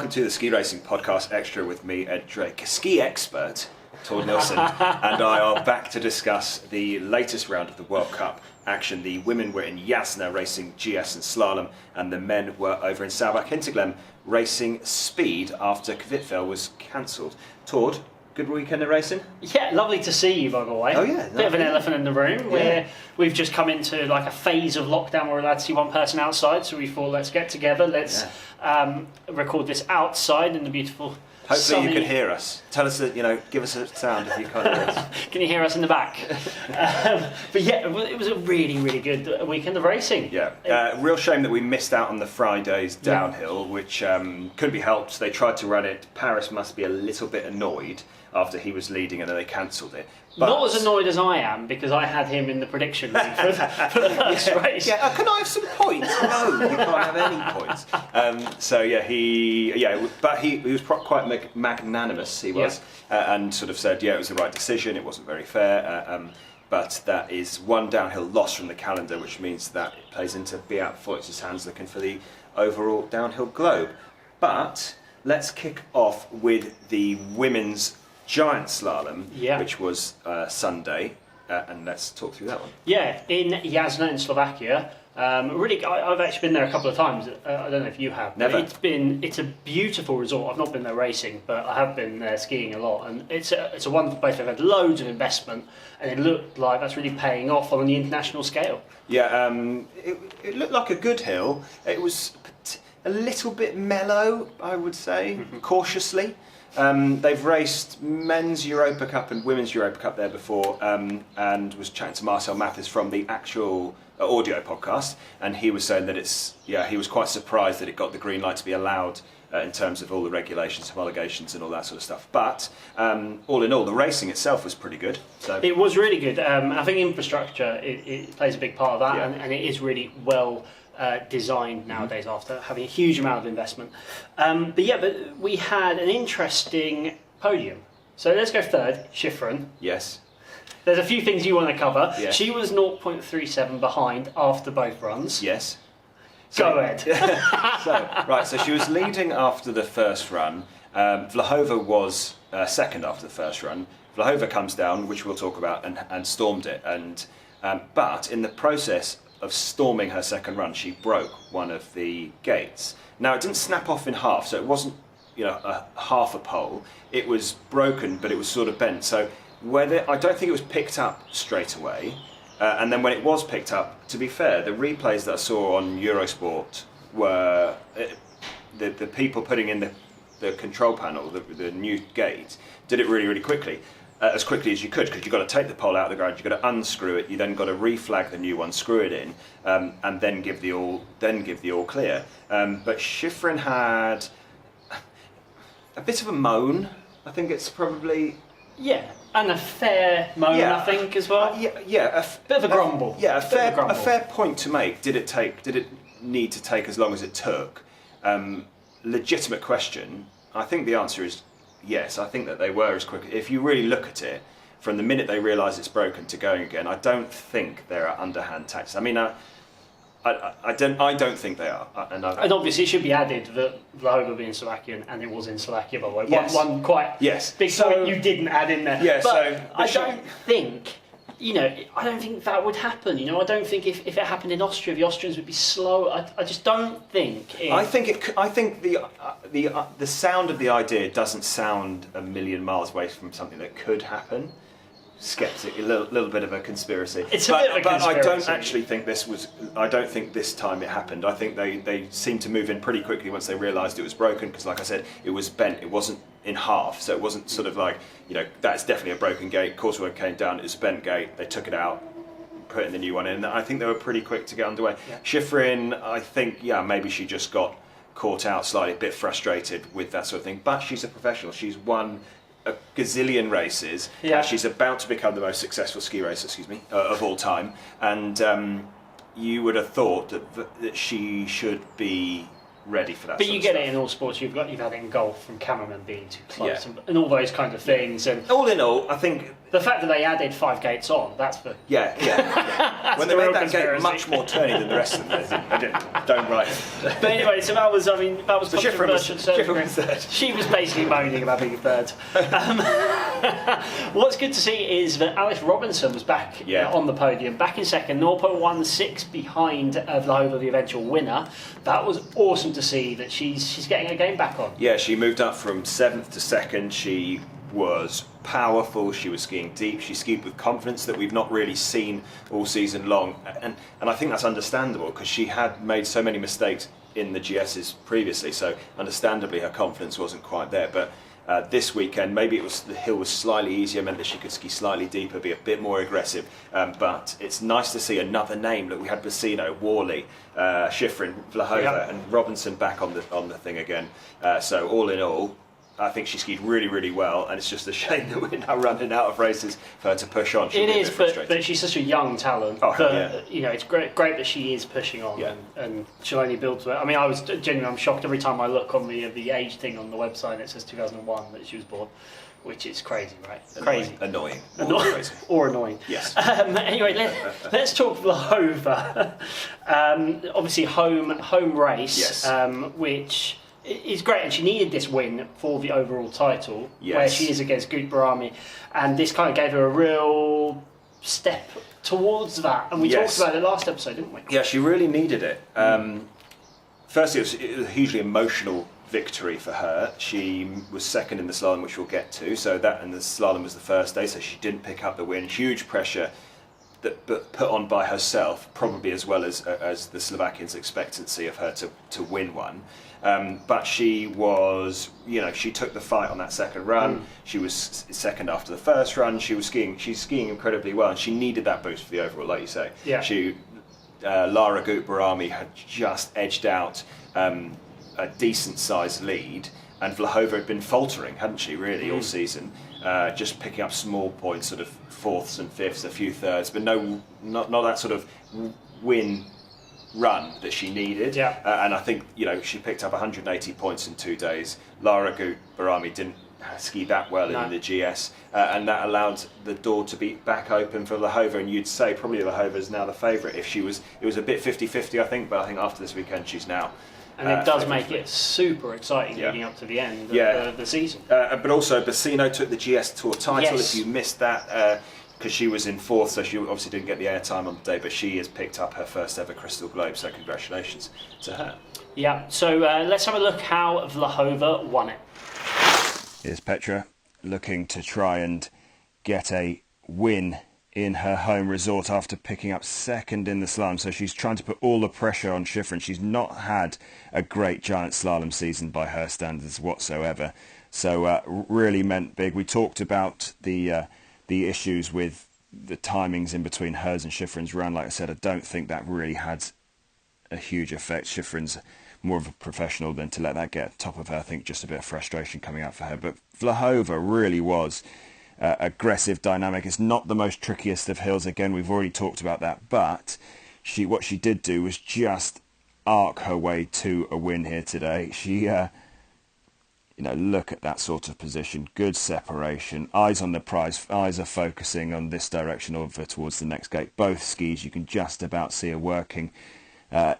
welcome to the Ski Racing Podcast Extra with me, Ed Drake, ski expert, Tord Nilsson, and I are back to discuss the latest round of the World Cup action. The women were in Jasna racing GS and slalom, and the men were over in Saubach Hinterglemm racing speed after Kvitfjell was cancelled. Tord, good weekend of racing? Yeah, lovely to see you, by the way. Oh yeah. Bit of an elephant in the room where we've just come into like a phase of lockdown where we're allowed to see one person outside, so we thought let's get together, let's record this outside in the beautiful Hopefully sunny... you can hear us. Tell us, give us a sound if you can't hear us. Can you hear us in the back? But yeah, it was a really, really good weekend of racing. Yeah, real shame that we missed out on the Friday's downhill, which couldn't be helped. They tried to run it. Paris must be a little bit annoyed after he was leading and then they cancelled it. But not as annoyed as I am, because I had him in the prediction league for the first race. Yeah, can I have some points? No, you can't have any points. But he was quite magnanimous, he was, and sort of said, it was the right decision, it wasn't very fair, but that is one downhill loss from the calendar, which means that it plays into Beat Feuz's hands looking for the overall downhill globe. But let's kick off with the women's giant slalom, which was Sunday, and let's talk through that one. Yeah, in Jasna in Slovakia. Really, I've actually been there a couple of times. I don't know if you have. Never. It's a beautiful resort. I've not been there racing, but I have been there skiing a lot, and it's a wonderful place. They've had loads of investment, and it looked like that's really paying off on the international scale. Yeah, it looked like a good hill. It was a little bit mellow, I would say, cautiously. They've raced men's Europa Cup and women's Europa Cup there before, and was chatting to Marcel Mathis from the actual audio podcast, and he was saying that he was quite surprised that it got the green light to be allowed in terms of all the regulations, homologations and all that sort of stuff. But all in all, the racing itself was pretty good. So it was really good. I think infrastructure it plays a big part of that, and it is really well designed nowadays after having a huge amount of investment. But we had an interesting podium. So let's go third, Shiffrin. Yes. There's a few things you want to cover. Yes. She was 0.37 behind after both runs. Yes. Go ahead. So she was leading after the first run. Vlhova was second after the first run. Vlhova comes down, which we'll talk about, and stormed it. But in the process of storming her second run, she broke one of the gates. Now it didn't snap off in half, so it wasn't a half a pole. It was broken, but it was sort of bent. So I don't think it was picked up straight away. And then when it was picked up, to be fair, the replays that I saw on Eurosport were the people putting in the control panel, the new gate, did it really, really quickly. As quickly as you could, because you've got to take the pole out of the ground, you've got to unscrew it, you then got to reflag the new one, screw it in, and then give the all clear. But Shiffrin had a bit of a moan. I think it's probably and a fair moan. I think as well. A bit of a grumble. A fair point to make. Did it need to take as long as it took? Legitimate question. I think the answer is yes. I think that they were as quick. If you really look at it, from the minute they realise it's broken to going again, I don't think there are underhand tactics. I mean, I don't think they are. And obviously it should be added that Vlhova being Slovakian, and it was in Slovakia, by the way. Yes. One quite big point you didn't add in there. Yeah, I don't think that would happen. I don't think if it happened in Austria, the Austrians would be slow. I just don't think. I think the sound of the idea doesn't sound a million miles away from something that could happen. Skeptic, a little bit of a conspiracy. It's a bit of a conspiracy. But I don't actually think this was. I don't think this time it happened. I think they seemed to move in pretty quickly once they realised it was broken. Because, like I said, it was bent. It wasn't in half, so it wasn't sort of like that's definitely a broken gate. Courseway came down. It was a bent gate. They took it out, put in the new one in. I think they were pretty quick to get underway. Yeah. Shiffrin, I think, maybe she just got caught out slightly, a bit frustrated with that sort of thing. But she's a professional. She's won a gazillion races. She's about to become the most successful ski racer, of all time. And you would have thought that she should be ready for that. But you get it in all sports. You've had it in golf from cameramen being too close and all those kind of things. And all in all, I think The fact that they added 5 gates on, that's the... Yeah. When they the made real that conspiracy. gate much more turny than the rest of them, I don't write it. But anyway, so that was Schifrin was- controversial. to a certain Schifrin was degree. third. She was basically moaning about being third. What's good to see is that Alice Robinson was back on the podium, back in second. Norpo won 6 behind Vlhova, the eventual winner. That was awesome to see that she's getting her game back on. Yeah, she moved up from 7th to 2nd. She was powerful, she was skiing deep, she skied with confidence that we've not really seen all season long, and I think that's understandable because she had made so many mistakes in the GSs previously, so understandably her confidence wasn't quite there. But this weekend, maybe it was the hill was slightly easier, meant that she could ski slightly deeper, be a bit more aggressive. But it's nice to see another name. Look, we had Bassino, Worley, Schifrin, Vlhova, and Robinson back on the thing again. So all in all, I think she skied really, really well, and it's just a shame that we're now running out of races for her to push on. It is, but she's such a young talent. Oh, that, it's great that she is pushing on, and she'll only build to it. I mean, I'm shocked every time I look on the age thing on the website. It says 2001 that she was born, which is crazy, right? Annoying. Or annoying. Yes. Anyway, let's talk Vlhova. Obviously, home race, which is great, and she needed this win for the overall title, where she is against Gut Barami, and this kind of gave her a real step towards that. And we talked about it last episode, didn't we? Yeah, she really needed it. Firstly, it was a hugely emotional victory for her. She was second in the slalom, which we'll get to. So and the slalom was the first day, so she didn't pick up the win. Huge pressure but put on by herself, probably as well as the Slovakians' expectancy of her to win one. But she was, she took the fight on that second run. She was second after the first run. She's skiing incredibly well, and she needed that boost for the overall, like you say. Yeah. Lara Gut Barami had just edged out a decent sized lead, and Vlhova had been faltering, hadn't she, really, all season? Just picking up small points, sort of 4ths and 5ths, a few thirds, but not that sort of win run that she needed. And I think she picked up 180 points in 2 days. Lara Gut Barami didn't ski that well in the GS, and that allowed the door to be back open for Vlhova, and you'd say probably Vlhova is now the favourite. It was a bit 50-50, I think, but I think after this weekend she's now. And it does make it super exciting leading up to the end of the season. But also, Bassino took the GS Tour title. Yes. If you missed that, because she was in 4th, so she obviously didn't get the airtime on the day, but she has picked up her first ever Crystal Globe, so congratulations to her. Yeah, so let's have a look how Vlhova won it. Here's Petra looking to try and get a win in her home resort after picking up second in the slalom. So she's trying to put all the pressure on Schifrin. She's not had a great giant slalom season by her standards whatsoever. So really meant big. We talked about the issues with the timings in between hers and Schifrin's run. Like I said, I don't think that really had a huge effect. Schifrin's more of a professional than to let that get top of her. I think just a bit of frustration coming out for her. But Vlhova really was aggressive, dynamic. It's not the most trickiest of hills. Again, we've already talked about that. But what she did do was just arc her way to a win here today. She, look at that sort of position. Good separation. Eyes on the prize. Eyes are focusing on this direction over towards the next gate. Both skis, you can just about see her working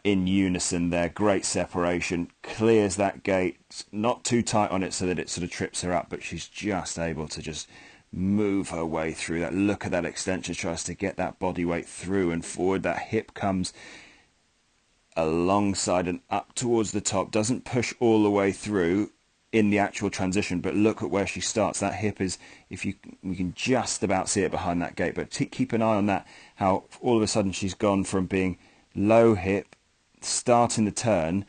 in unison there. Great separation. Clears that gate. Not too tight on it so that it sort of trips her up, but she's just able to just move her way through that. Look at that extension. Tries to get that body weight through and forward. That hip comes alongside and up towards the top. Doesn't push all the way through in the actual transition, but look at where she starts. That hip is, we can just about see it behind that gate, but keep an eye on that, how all of a sudden she's gone from being low hip, starting the turn,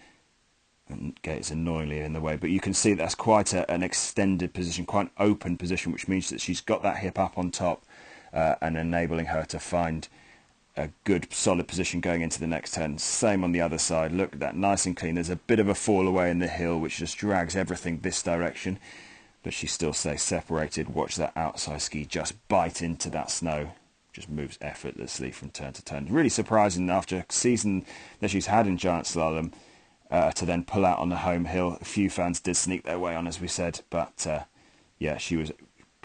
and gate's annoyingly in the way, but you can see that's quite an extended position, quite an open position, which means that she's got that hip up on top and enabling her to find a good solid position going into the next turn. Same on the other side. Look at that, nice and clean. There's a bit of a fall away in the hill which just drags everything this direction, but she still stays separated. Watch that outside ski just bite into that snow. Just moves effortlessly from turn to turn. Really surprising after a season that she's had in giant slalom to then pull out on the home hill. A few fans did sneak their way on, as we said, but she was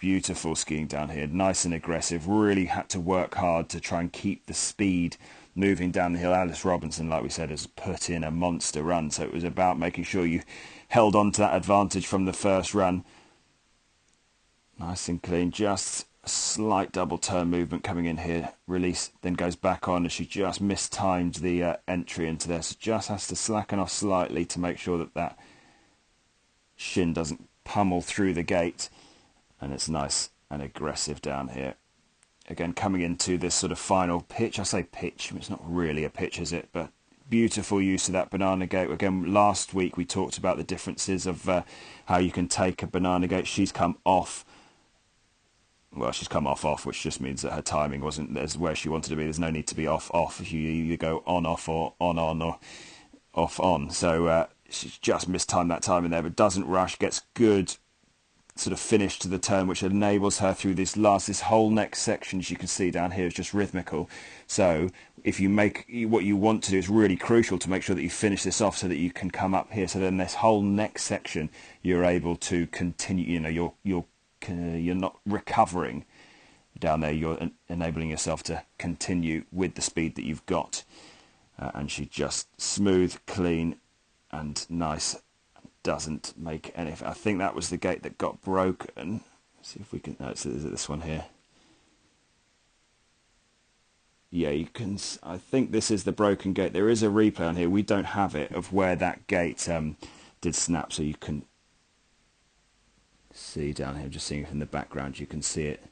beautiful skiing down here, nice and aggressive. Really had to work hard to try and keep the speed moving down the hill. Alice Robinson, like we said, has put in a monster run, so it was about making sure you held on to that advantage from the first run. Nice and clean, just a slight double turn movement coming in here. Release, then goes back on, and she just mistimed the entry into there, so just has to slacken off slightly to make sure that that shin doesn't pummel through the gate. And it's nice and aggressive down here. Again, coming into this sort of final pitch. I say pitch, it's not really a pitch, is it? But beautiful use of that banana gate. Again, last week we talked about the differences of how you can take a banana gate. She's come off. Well, she's come off, which just means that her timing wasn't as where she wanted to be. There's no need to be off. You either go on-off or on-on or off-on. So she's just mistimed that time in there, but doesn't rush, gets good sort of finish to the turn, which enables her through this whole next section, as you can see down here, is just rhythmical. So if you make what you want to do, is really crucial to make sure that you finish this off so that you can come up here. So then this whole next section, you're able to continue. You know, you're not recovering down there. You're enabling yourself to continue with the speed that you've got. And she just smooth, clean, and nice. Doesn't make anything. I think that was the gate that got broken. Let's see if we can. No, is it this one here? Yeah, you can. I think this is the broken gate. There is a replay on here. We don't have it of where that gate did snap, so you can see down here. Just seeing it in the background, you can see it.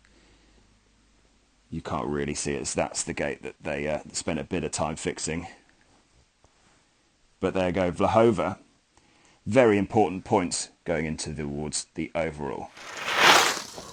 You can't really see it. That's the gate that they spent a bit of time fixing. But there you go, Vlhova. Very important points going into towards the overall.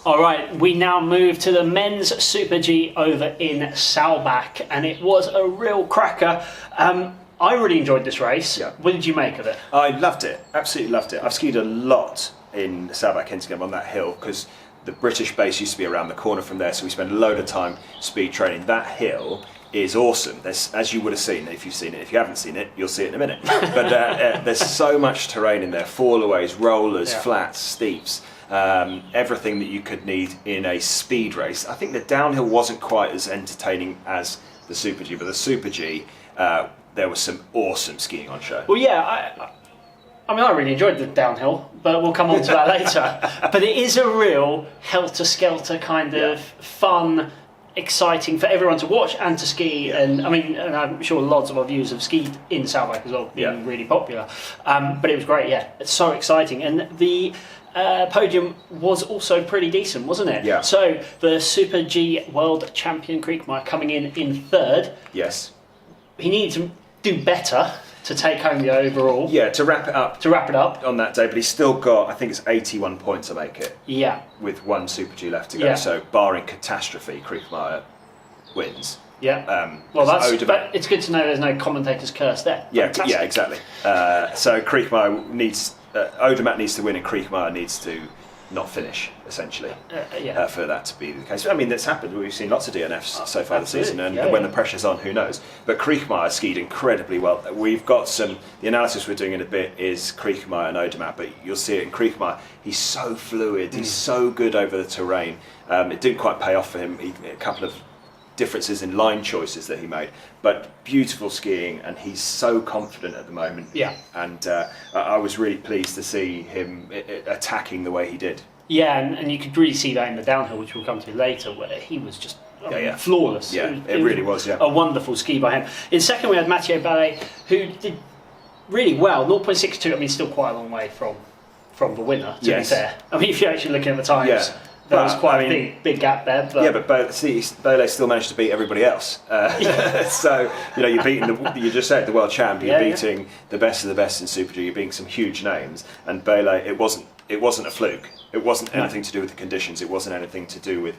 All right, we now move to the men's Super G over in Saalbach, and it was a real cracker. I really enjoyed this race. Yeah. What did you make of it? I loved it, absolutely loved it. I've skied a lot in Saalbach Hintigem on that hill because the British base used to be around the corner from there, so we spent a load of time speed training. That hill is awesome. There's, as you would have seen, if you've seen it. If you haven't seen it, you'll see it in a minute. But there's so much terrain in there: fallaways, rollers, flats, steeps, everything that you could need in a speed race. I think the downhill wasn't quite as entertaining as the Super G, but the Super G, there was some awesome skiing on show. Well, yeah, I mean, I really enjoyed the downhill, but we'll come on to that later. But it is a real helter-skelter kind of fun, exciting for everyone to watch and to ski. And I mean, and I'm sure lots of our viewers have skied in Saalbach as well, being really popular. But it was great, it's so exciting. And the podium was also pretty decent, wasn't it? Yeah. So the Super G world champion Kriechmeier coming in third. Yes. He needed to do better to take home the overall. Yeah, to wrap it up. On that day, but he's still got, I think it's 81 points to make it. Yeah. With one Super G left to go. Yeah. So barring catastrophe, Kriechmeier wins. Yeah. Well, it's good to know there's no commentator's curse there. Yeah, Fantastic. yeah, exactly. So Kriechmeier needs, Odermatt needs to win, and Kriechmeier needs to not finish, essentially, for that to be the case. I mean, that's happened. We've seen lots of DNFs so far this season, and when the pressure's on, who knows? But Kriechmeier skied incredibly well. We've got the analysis we're doing in a bit is Kriechmeier and Odermatt, but you'll see it in Kriechmeier. He's so fluid, he's so good over the terrain. It didn't quite pay off for him. A couple of differences in line choices that he made, but beautiful skiing, and he's so confident at the moment. Yeah. And I was really pleased to see him attacking the way he did. Yeah, and you could really see that in the downhill, which we'll come to later, where he was just flawless. Yeah, it really was. Yeah, a wonderful ski by him. In second, we had Mathieu Ballet, who did really well. 0.62. I mean, still quite a long way from the winner. To be fair, I mean, if you're actually looking at the times. Yeah. There was quite a big gap there. But yeah, but Ballet still managed to beat everybody else. So you're beating you just said the world champ. You're beating the best of the best in Super G. You're beating some huge names. And Ballet, it wasn't a fluke. It wasn't anything to do with the conditions. It wasn't anything to do with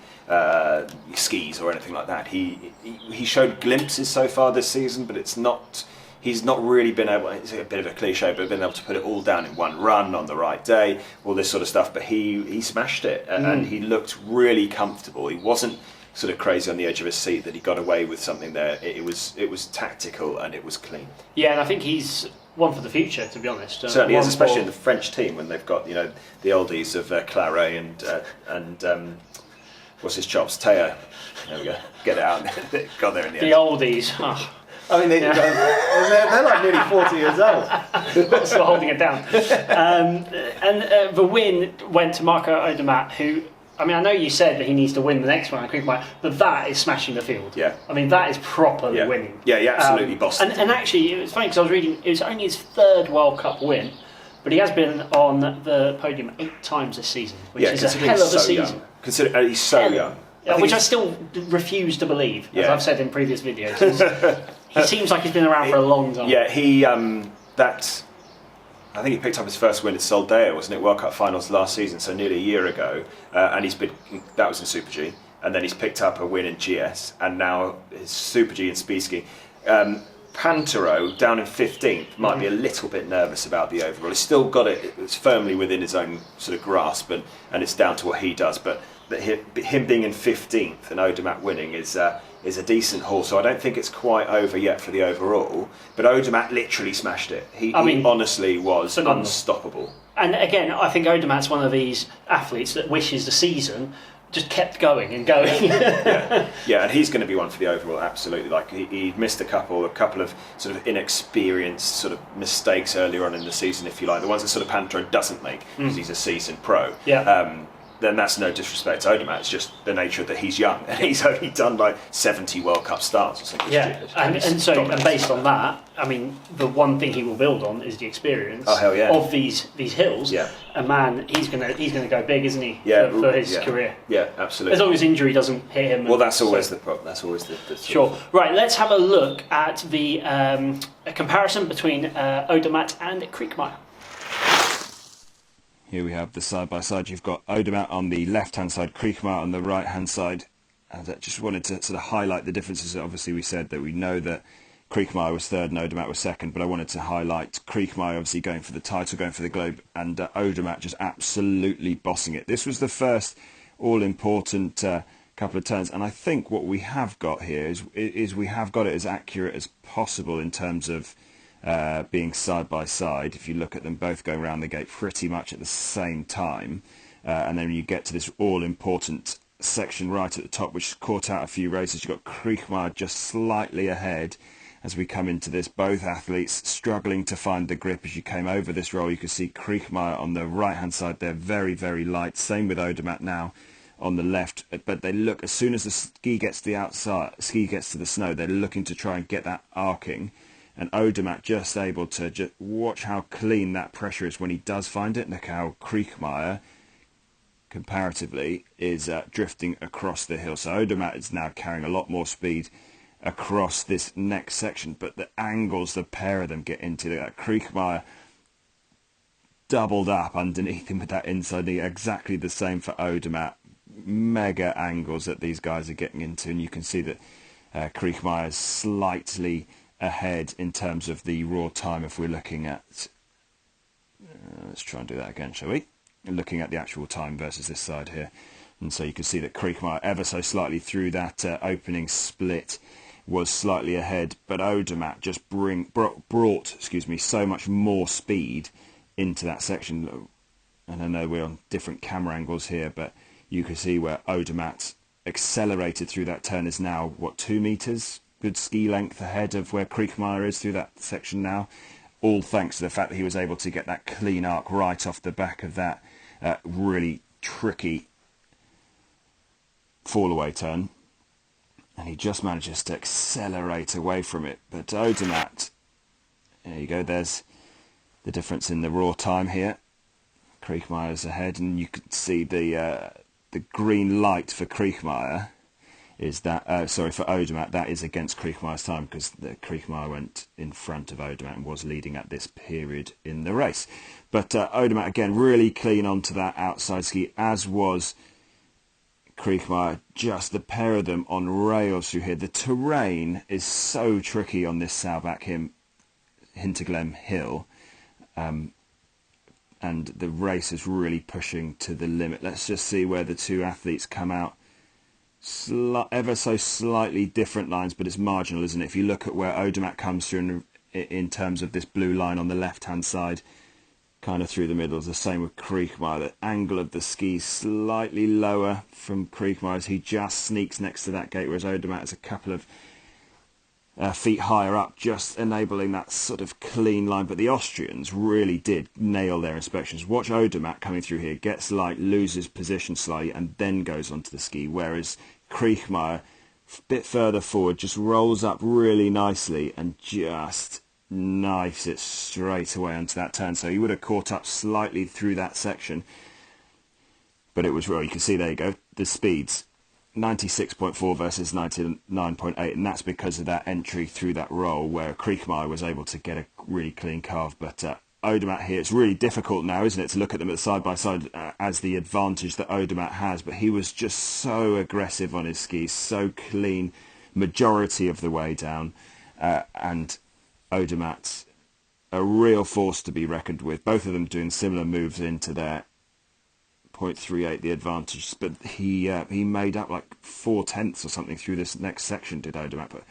skis or anything like that. He showed glimpses so far this season, but it's not. He's not really been able, it's a bit of a cliche, but been able to put it all down in one run on the right day, all this sort of stuff. But he smashed it, and he looked really comfortable. He wasn't sort of crazy on the edge of his seat that he got away with something there. It was tactical and it was clean. Yeah, and I think he's one for the future, to be honest. Certainly is, especially in the French team when they've got the oldies of Claret and what's his chops, Teo. There we go. Get it out. Got there in the end. The oldies. Oh. I mean, they're like nearly 40 years old. Still holding it down. And the win went to Marco Odermatt, who, I mean, I know you said that he needs to win the next one at Crickmire, but that is smashing the field. Yeah. I mean, that is properly winning. Yeah, he absolutely bossed it. And actually, it was funny because I was reading, it was only his third World Cup win, but he has been on the podium 8 times this season, which is a hell of a season. Consider he's so young. Which I still refuse to believe, as I've said in previous videos. He seems like he's been around for a long time. Yeah, I think he picked up his first win at Soldeo, wasn't it? World Cup finals last season, so nearly a year ago. And that was in Super G. And then he's picked up a win in GS, and now his Super G and Speed Ski. Pantero, down in 15th, might be a little bit nervous about the overall. He's still got it, it's firmly within his own sort of grasp, and it's down to what he does. But him being in 15th and Odermatt winning is a decent haul, so I don't think it's quite over yet for the overall. But Odermatt literally smashed it. He honestly was phenomenal. Unstoppable. And again, I think Odermatt's one of these athletes that wishes the season just kept going and going. yeah, and he's going to be one for the overall, absolutely. Like he missed a couple of sort of inexperienced sort of mistakes earlier on in the season, if you like, the ones that sort of Pantero doesn't make because he's a seasoned pro. Yeah. Then that's no disrespect to Odermatt. It's just the nature that he's young and he's only done like 70 World Cup starts or something. Yeah, and based on that, I mean, the one thing he will build on is the experience of these hills. Yeah. And man, he's gonna go big, isn't he? Yeah, for his career. Yeah, absolutely. As long as injury doesn't hit him. Well, that's always the problem. That's always the sure. Right, let's have a look at the a comparison between Odermatt and Crickmire. Here we have the side-by-side. You've got Odermatt on the left-hand side, Crickmire on the right-hand side. And I just wanted to sort of highlight the differences. Obviously, we said that we know that Crickmire was third and Odermatt was second, but I wanted to highlight Crickmire obviously going for the title, going for the globe, and Odermatt just absolutely bossing it. This was the first all-important couple of turns, and I think what we have got here is we have got it as accurate as possible in terms of being side by side. If you look at them both going around the gate pretty much at the same time, and then you get to this all-important section right at the top, which caught out a few races. You've got Crickmire just slightly ahead as we come into this. Both athletes struggling to find the grip as you came over this roll. You can see Crickmire on the right-hand side there, very, very light. Same with Odermatt now on the left, but they look, as soon as the ski gets to the outside, gets to the snow, they're looking to try and get that arcing. And Odermatt just able to just watch how clean that pressure is when he does find it. Look how Crickmire, comparatively, is drifting across the hill. So Odermatt is now carrying a lot more speed across this next section. But the angles the pair of them get into, that Crickmire doubled up underneath him with that inside knee. Exactly the same for Odermatt. Mega angles that these guys are getting into. And you can see that Crickmire is slightly ahead in terms of the raw time. If we're looking at let's try and do that again, shall we? Looking at the actual time versus this side here, and so you can see that Crickmire ever so slightly through that opening split was slightly ahead, but Odermatt just brought so much more speed into that section. And I know we're on different camera angles here, but you can see where Odermatt accelerated through that turn, is now what, 2 meters, good ski length ahead of where Crickmire is through that section now, all thanks to the fact that he was able to get that clean arc right off the back of that really tricky fall away turn, and he just manages to accelerate away from it. But Odermatt, there you go, there's the difference in the raw time here. Crickmire's ahead, and you can see the green light for Crickmire is that, for Odermatt, that is against Crickmire's time, because Crickmire went in front of Odermatt and was leading at this period in the race. But Odermatt, again, really clean onto that outside ski, as was Crickmire. Just the pair of them on rails through here. The terrain is so tricky on this Salbach Hinterglemm hill, and the race is really pushing to the limit. Let's just see where the two athletes come out ever so slightly different lines, but it's marginal, isn't it? If you look at where Odermatt comes through in terms of this blue line on the left-hand side, kind of through the middle, it's the same with Kriechmeier. The angle of the ski slightly lower from Kriechmeier as he just sneaks next to that gate, whereas Odermatt is a couple of feet higher up, just enabling that sort of clean line. But the Austrians really did nail their inspections. Watch Odermatt coming through here, gets light, loses position slightly, and then goes onto the ski, whereas Kriechmeier, a bit further forward, just rolls up really nicely and just knifes it straight away onto that turn. So he would have caught up slightly through that section, but it was, well, you can see, there you go, the speeds. 96.4 versus 99.8, and that's because of that entry through that roll where Kriechmeier was able to get a really clean carve. But Odermatt here, it's really difficult now, isn't it, to look at them at side by side as the advantage that Odermatt has, but he was just so aggressive on his skis, so clean majority of the way down, and Odermatt, a real force to be reckoned with. Both of them doing similar moves into their 0.38 the advantage, but he made up like 4/10 or something through this next section, did Odermatt. But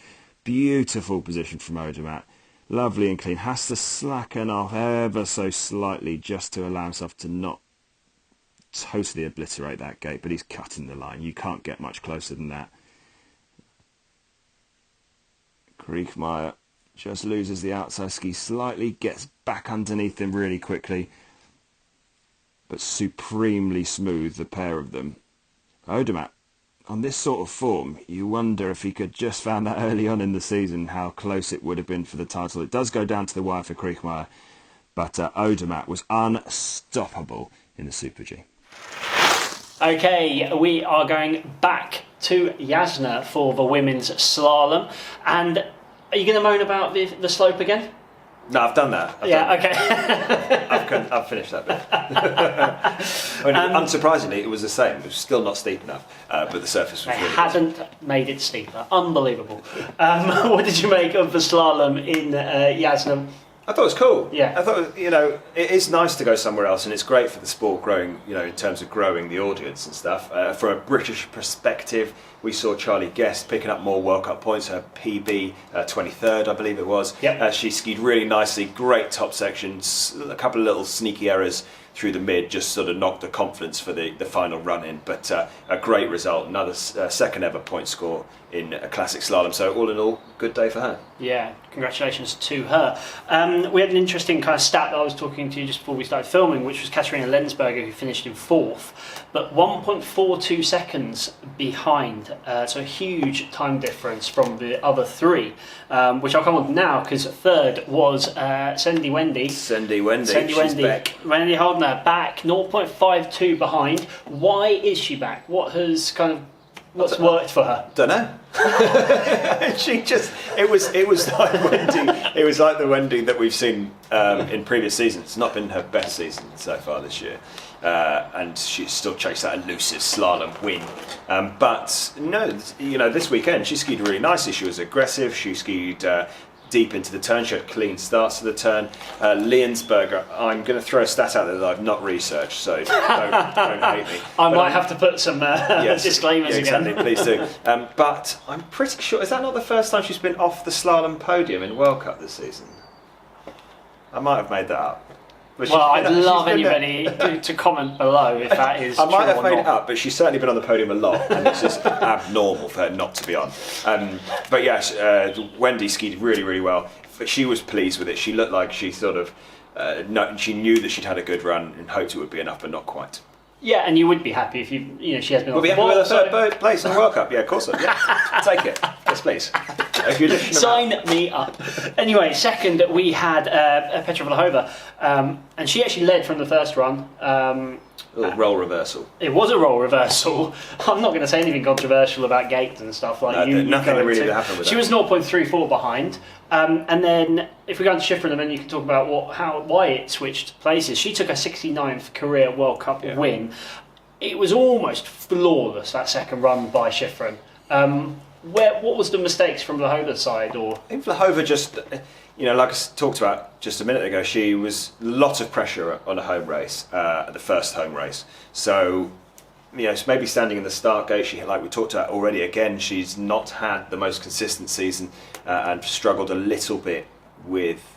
beautiful position from Odermatt, lovely and clean. Has to slacken off ever so slightly just to allow himself to not totally obliterate that gate, but he's cutting the line. You can't get much closer than that. Kriechmeier just loses the outside ski slightly, gets back underneath him really quickly, but supremely smooth, the pair of them. Odermatt, on this sort of form, you wonder if he could just found that early on in the season, how close it would have been for the title. It does go down to the wire for Kriechmeier, but Odermatt was unstoppable in the Super G. Okay, we are going back to Jasna for the women's slalom. And are you going to moan about the slope again? No, I've done that. I've finished that bit. Unsurprisingly, it was the same. It was still not steep enough, but the surface was really hadn't made it steeper. Unbelievable. What did you make of the slalom in Jasna? I thought it was cool. Yeah. I thought, it is nice to go somewhere else, and it's great for the sport growing, in terms of growing the audience and stuff. From a British perspective, we saw Charlie Guest picking up more World Cup points, her PB 23rd, I believe it was. Yep. She skied really nicely, great top sections, a couple of little sneaky errors through the mid, just sort of knocked the confidence for the final run in. But a great result, another second ever point score in a classic slalom. So all in all, good day for her. Yeah, congratulations to her. We had an interesting kind of stat that I was talking to you just before we started filming, which was Katarina Lensberger, who finished in 4th, but 1.42 seconds behind. So a huge time difference from the other three, which I'll come on now, because 3rd was Sendy Wendy. She's back. Wendy Holdner back, 0.52 behind. Why is she back? What's worked for her? Don't know. It was like Wendy. It was like the Wendy that we've seen in previous seasons. It's not been her best season so far this year, and she still chased that elusive slalom win. But no, this weekend she skied really nicely. She was aggressive. She skied deep into the turn. She had clean starts to the turn. Liensberger, I'm going to throw a stat out there that I've not researched, so don't hate me. I might have to put some disclaimers exactly, again. Please do. But I'm pretty sure, is that not the first time she's been off the slalom podium in World Cup this season? I might have made that up. Well, I'd love anybody to comment below if that is I might true have or made not. it up, but she's certainly been on the podium a lot, and it's just abnormal for her not to be on. But yeah, Wendy skied really, really well. But she was pleased with it. She looked like she sort of, she knew that she'd had a good run and hoped it would be enough, but not quite. Yeah, and you would be happy if she has been. We'll be happy with her third place in the World Cup. Yeah, of course. Yeah, take it. Yes, please. Sign me up. Anyway, 2nd we had Petra Vlhova, and she actually led from the first run. Role reversal. It was a role reversal. I'm not going to say anything controversial about gates and stuff like you. Nothing really happened with that. She was 0.34 behind, and then if we go on to Schifrin, then you can talk about why it switched places. She took her 69th career World Cup win. It was almost flawless, that second run by Schifrin. What was the mistakes from Vlhova's side? Or I think Vlhova just, like I talked about just a minute ago, she was a lot of pressure on a home race, the first home race. So maybe standing in the start gate, like we talked about already, again, she's not had the most consistent season and struggled a little bit with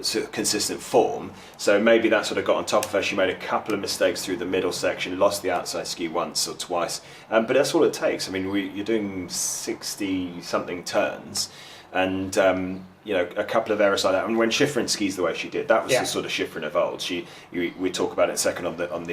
sort of consistent form. So maybe that sort of got on top of her. She made a couple of mistakes through the middle section, lost the outside ski once or twice. But that's all it takes. I mean, you're doing 60-something turns, and a couple of errors like that. And when Shiffrin skis the way she did, that was the sort of Shiffrin of old. We talk about it in a second on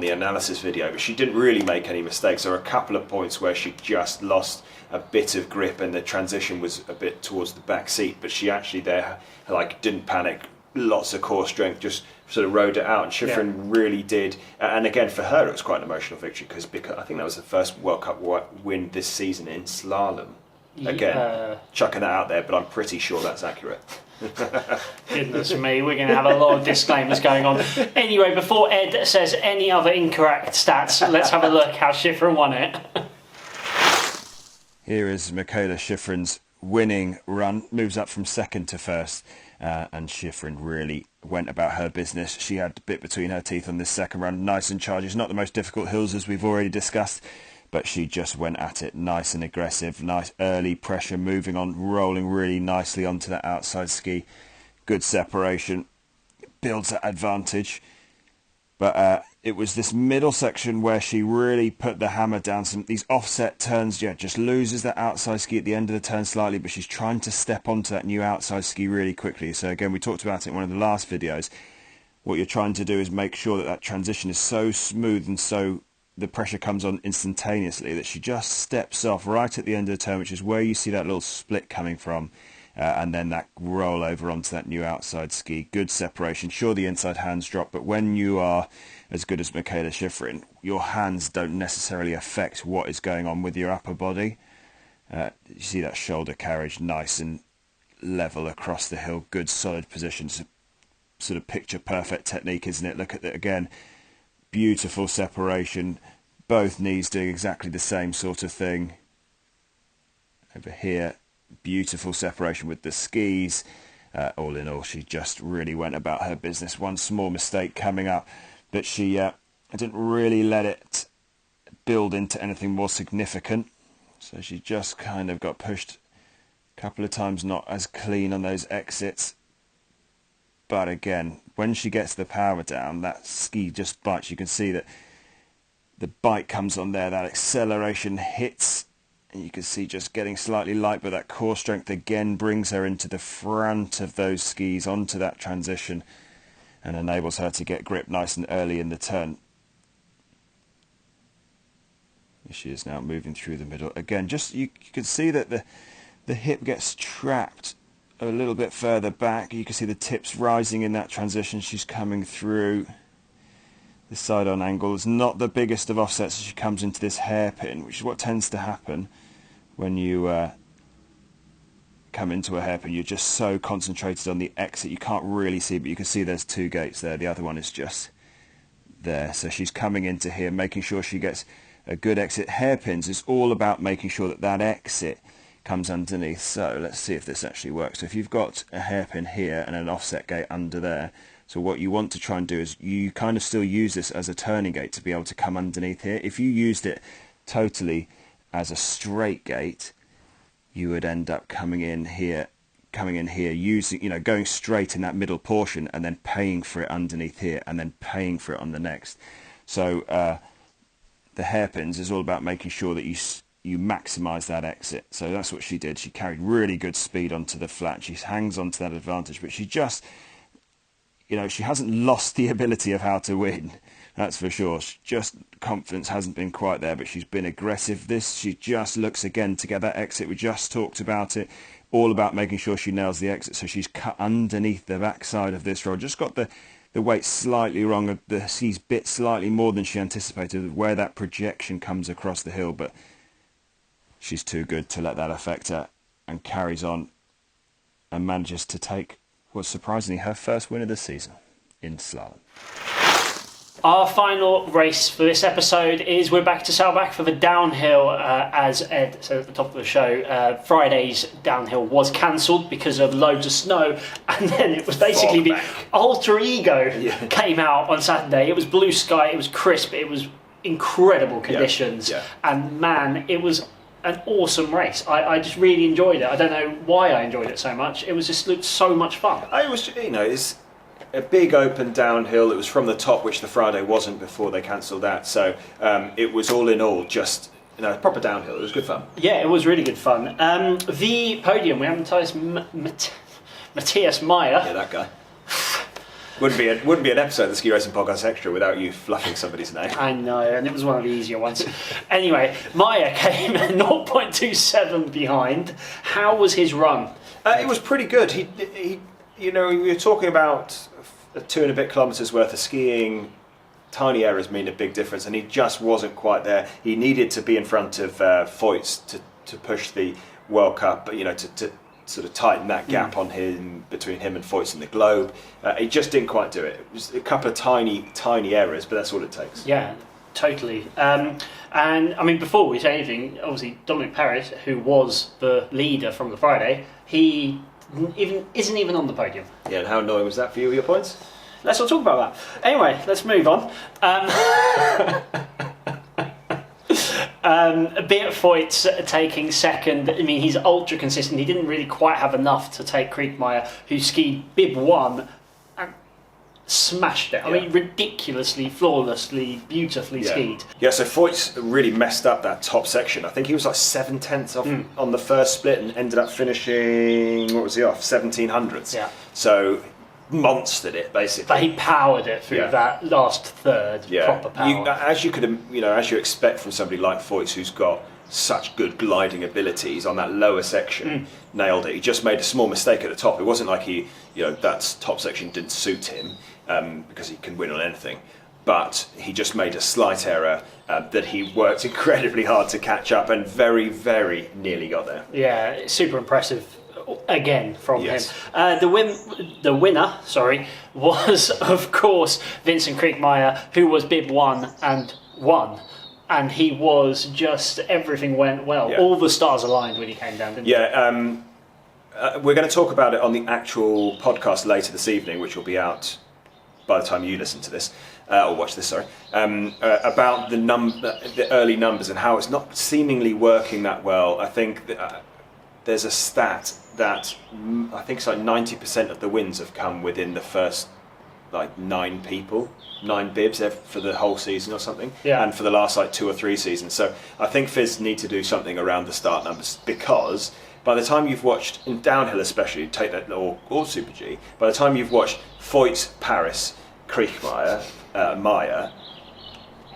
the analysis video, but she didn't really make any mistakes. There were a couple of points where she just lost a bit of grip and the transition was a bit towards the back seat, but she actually didn't panic, lots of core strength, just sort of rode it out, and Shiffrin really did. And again, for her it was quite an emotional victory because I think that was the first World Cup win this season in slalom. Again, chucking that out there, but I'm pretty sure that's accurate. Goodness me, we're going to have a lot of disclaimers going on. Anyway, before Ed says any other incorrect stats, let's have a look how Shiffrin won it. Here is Mikaela Shiffrin's winning run, moves up from second to first, and Shiffrin really went about her business. She had a bit between her teeth on this second run, nice and charges, not the most difficult hills as we've already discussed, but she just went at it nice and aggressive, nice early pressure, moving on, rolling really nicely onto that outside ski. Good separation, builds that advantage. But it was this middle section where she really put the hammer down. These offset turns, just loses that outside ski at the end of the turn slightly, but she's trying to step onto that new outside ski really quickly. So again, we talked about it in one of the last videos. What you're trying to do is make sure that transition is so smooth and so the pressure comes on instantaneously that she just steps off right at the end of the turn, which is where you see that little split coming from. And then that roll over onto that new outside ski. Good separation. Sure, the inside hands drop, but when you are as good as Mikaela Shiffrin, your hands don't necessarily affect what is going on with your upper body. You see that shoulder carriage nice and level across the hill. Good solid positions. Sort of picture perfect technique, isn't it? Look at it again. Beautiful separation. Both knees doing exactly the same sort of thing. Over here. Beautiful separation with the skis. All in all, she just really went about her business. One small mistake coming up, but she didn't really let it build into anything more significant. So she just kind of got pushed a couple of times, not as clean on those exits. But again, when she gets the power down, that ski just bites. You can see that the bite comes on there, that acceleration hits. And you can see just getting slightly light, but that core strength again brings her into the front of those skis onto that transition and enables her to get grip nice and early in the turn. She is now moving through the middle. Again, just you can see that the hip gets trapped a little bit further back. You can see the tips rising in that transition. She's coming through. The side-on angle is not the biggest of offsets as she comes into this hairpin, which is what tends to happen when you come into a hairpin. You're just so concentrated on the exit, you can't really see, but you can see there's two gates there. The other one is just there. So she's coming into here, making sure she gets a good exit. Hairpins is all about making sure that that exit comes underneath. So let's see if this actually works. So if you've got a hairpin here and an offset gate under there, so what you want to try and do is you kind of still use this as a turning gate to be able to come underneath here. If you used it totally as a straight gate, you would end up coming in here using, going straight in that middle portion and then paying for it underneath here and then paying for it on the next. So the hairpins is all about making sure that you maximize that exit. So that's what she did. She carried really good speed onto the flat. She hangs onto that advantage, but she just, she hasn't lost the ability of how to win. That's for sure. Just confidence hasn't been quite there, but she's been aggressive. She just looks again to get that exit. We just talked about it. All about making sure she nails the exit. So she's cut underneath the backside of this roll. Just got the weight slightly wrong. She's bit slightly more than she anticipated where that projection comes across the hill, but she's too good to let that affect her and carries on and manages to take was surprisingly her first win of the season in slalom. Our final race for this episode is we're back to Saddleback for the downhill. As Ed said at the top of the show, Friday's downhill was cancelled because of loads of snow, and then it was basically the alter ego came out on Saturday. It was blue sky, it was crisp, it was incredible conditions, and man, it was an awesome race. I just really enjoyed it. I don't know why I enjoyed it so much. It was just looked so much fun. It was, it's a big open downhill. It was from the top, which the Friday wasn't before they cancelled that. So it was all in all just proper downhill. It was good fun. Yeah, it was really good fun. The podium, we advertised Matthias Meyer. Yeah, that guy. Wouldn't be an episode of the Ski Racing Podcast Extra without you fluffing somebody's name. I know, and it was one of the easier ones. Anyway, Meyer came 0.27 behind. How was his run? It was pretty good. He we were talking about 2 and a bit kilometres worth of skiing. Tiny errors mean a big difference, and he just wasn't quite there. He needed to be in front of Foyts to push the World Cup, to sort of tighten that gap on him, between him and Foyts in the Globe. He just didn't quite do it. It was a couple of tiny errors, but that's all it takes. Yeah, totally. And I mean, before we say anything, obviously Dominic Paris, who was the leader from the Friday, he isn't even on the podium. Yeah, and how annoying was that for you, your points? Let's not talk about that. Anyway, let's move on. Beat Foyts taking second. I mean, he's ultra consistent. He didn't really quite have enough to take Kriegmeier, who skied bib 1 and smashed it. I mean, ridiculously, flawlessly, beautifully skied. Yeah, so Foyts really messed up that top section. I think he was like 7/10 off on the first split and ended up finishing, what was he off? 1700s. Yeah. So monstered it basically. But he powered it through that last third. Proper power. As you expect from somebody like Foyts, who's got such good gliding abilities on that lower section, nailed it. He just made a small mistake at the top. It wasn't like that top section didn't suit him, because he can win on anything. But he just made a slight error that he worked incredibly hard to catch up, and very, very nearly got there. Yeah, super impressive. Again from him. The winner, was of course Vincent Kriegmeier, who was bib 1 and won. And he was just, everything went well. Yeah. All the stars aligned when he came down, didn't they? We're going to talk about it on the actual podcast later this evening, which will be out by the time you listen to this, or watch this, about the early numbers and how it's not seemingly working that well. I think there's a stat that I think it's like 90% of the wins have come within the first 9 bibs for the whole season or something, and for the last 2 or 3 seasons. So I think FIS need to do something around the start numbers, because by the time you've watched, in downhill especially, take that, or Super G, by the time you've watched Foyt, Paris, Kriegmeier, Meyer,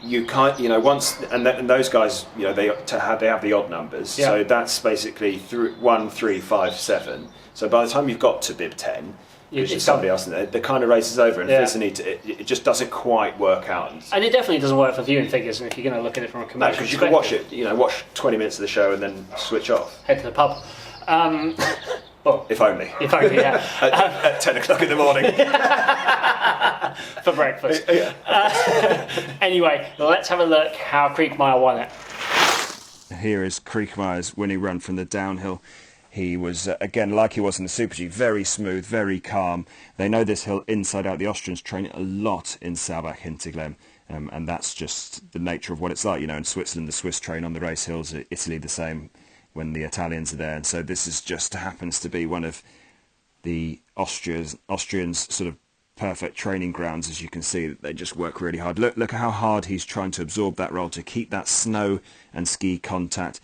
you can't, once, and those guys, they have the odd numbers, so that's basically 1, 3, 5, 7. So by the time you've got to bib 10, which is somebody else in there, the kind of race is over, and it just doesn't quite work out. And it definitely doesn't work for viewing figures, and if you're going to look at it from a commercial because you can watch it, watch 20 minutes of the show and then switch off. Head to the pub. If only. If only, yeah. at 10 o'clock in the morning. For breakfast. Anyway, let's have a look how Kriegmeier won it. Here is Kriegmeier's winning run from the downhill. He was, again, like he was in the Super G, very smooth, very calm. They know this hill inside out. The Austrians train it a lot in Saubach Hinterglemm, and that's just the nature of what it's like. In Switzerland, the Swiss train on the race hills, Italy the same when the Italians are there. And so this is just happens to be one of the Austrians' sort of perfect training grounds. As you can see, they just work really hard. Look at how hard he's trying to absorb that roll, to keep that snow and ski contact.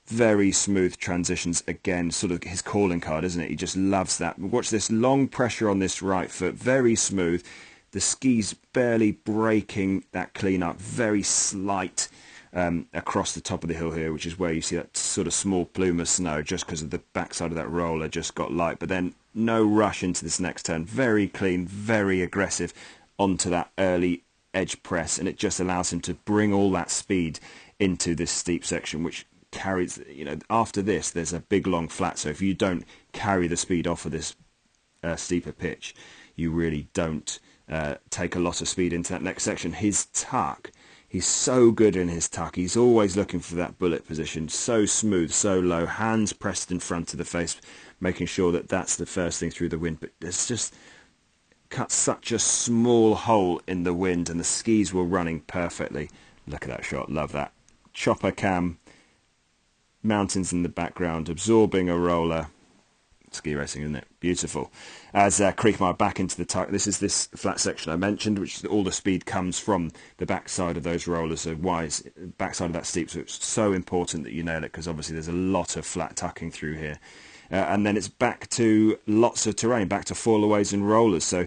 Very smooth transitions, again, sort of his calling card, isn't it? He just loves that. Watch this long pressure on this right foot, very smooth. The skis barely breaking that clean up, very slight across the top of the hill here, which is where you see that sort of small plume of snow, just because of the backside of that roller just got light. But then no rush into this next turn, very clean, very aggressive onto that early edge press, and it just allows him to bring all that speed into this steep section, which carries, after this there's a big long flat, so if you don't carry the speed off of this steeper pitch, you really don't take a lot of speed into that next section. His tuck, he's so good in his tuck. He's always looking for that bullet position, so smooth, so low, hands pressed in front of the face, making sure that that's the first thing through the wind. But it's just cut such a small hole in the wind, and the skis were running perfectly. Look at that shot, love that. Chopper cam, mountains in the background, absorbing a roller. Ski racing, isn't it? Beautiful. As Kriechmayr back into the tuck, this is this flat section I mentioned, which all the speed comes from the backside of those rollers. So backside of that steep, so it's so important that you nail it, because obviously there's a lot of flat tucking through here. And then it's back to lots of terrain, back to fallaways and rollers. So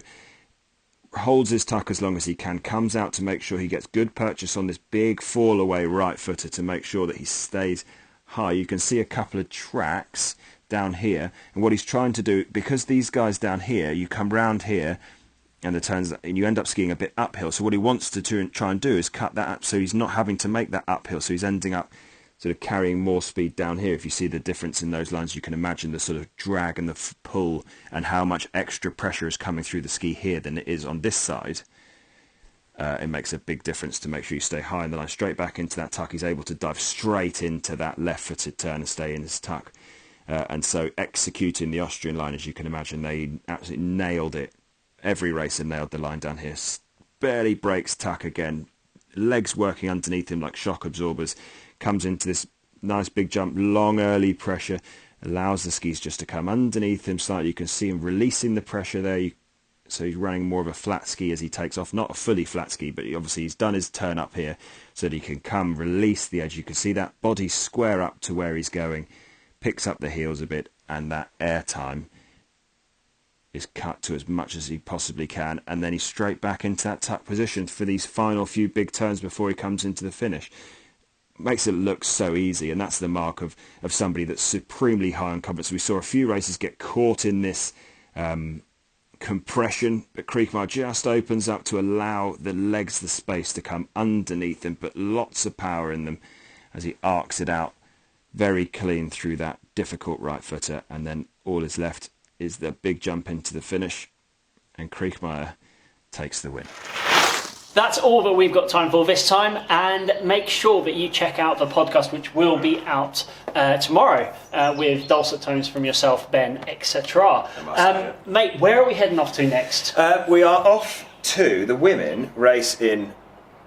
holds his tuck as long as he can, comes out to make sure he gets good purchase on this big fallaway right footer to make sure that he stays high. You can see a couple of tracks down here, and what he's trying to do, because these guys down here, you come round here and the turns, and you end up skiing a bit uphill. So what he wants to try and do is cut that up, so he's not having to make that uphill, so he's ending up sort of carrying more speed down here. If you see the difference in those lines, you can imagine the sort of drag and the pull and how much extra pressure is coming through the ski here than it is on this side. It makes a big difference to make sure you stay high in the line. Straight back into that tuck, he's able to dive straight into that left-footed turn and stay in his tuck. And so executing the Austrian line, as you can imagine, they absolutely nailed it. Every racer nailed the line down here. Barely breaks tuck again. Legs working underneath him like shock absorbers. Comes into this nice big jump, long early pressure. Allows the skis just to come underneath him slightly. You can see him releasing the pressure there. So he's running more of a flat ski as he takes off. Not a fully flat ski, but obviously he's done his turn up here so that he can come, release the edge. You can see that body square up to where he's going. Picks up the heels a bit, and that air time is cut to as much as he possibly can, and then he's straight back into that tuck position for these final few big turns before he comes into the finish. Makes it look so easy, and that's the mark of somebody that's supremely high on confidence. We saw a few racers get caught in this compression, but Kriechmayr just opens up to allow the legs the space to come underneath him, but lots of power in them as he arcs it out very clean through that difficult right footer, and then all is left is the big jump into the finish, and Kriechmayr takes the win. That's all that we've got time for this time, and make sure that you check out the podcast, which will be out tomorrow with dulcet tones from yourself, Ben, etc. Mate, where are we heading off to next? We are off to the women race in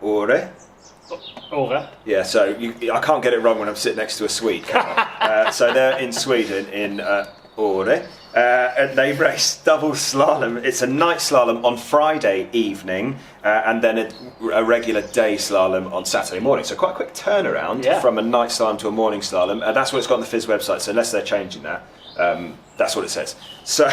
Åre. Over. Yeah, so I can't get it wrong when I'm sitting next to a Swede. So they're in Sweden, in Åre. And they race double slalom. It's a night slalom on Friday evening, and then a regular day slalom on Saturday morning. So quite a quick turnaround from a night slalom to a morning slalom. That's what it's got on the FIS website, so unless they're changing that, that's what it says. So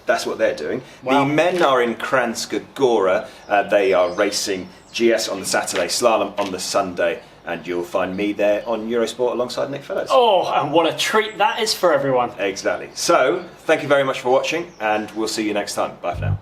that's what they're doing. Wow. The men are in Kranjska Gora. They are racing GS on the Saturday, slalom on the Sunday, and you'll find me there on Eurosport alongside Nick Fellows. Oh, and what a treat that is for everyone. Exactly. So, thank you very much for watching, and we'll see you next time. Bye for now.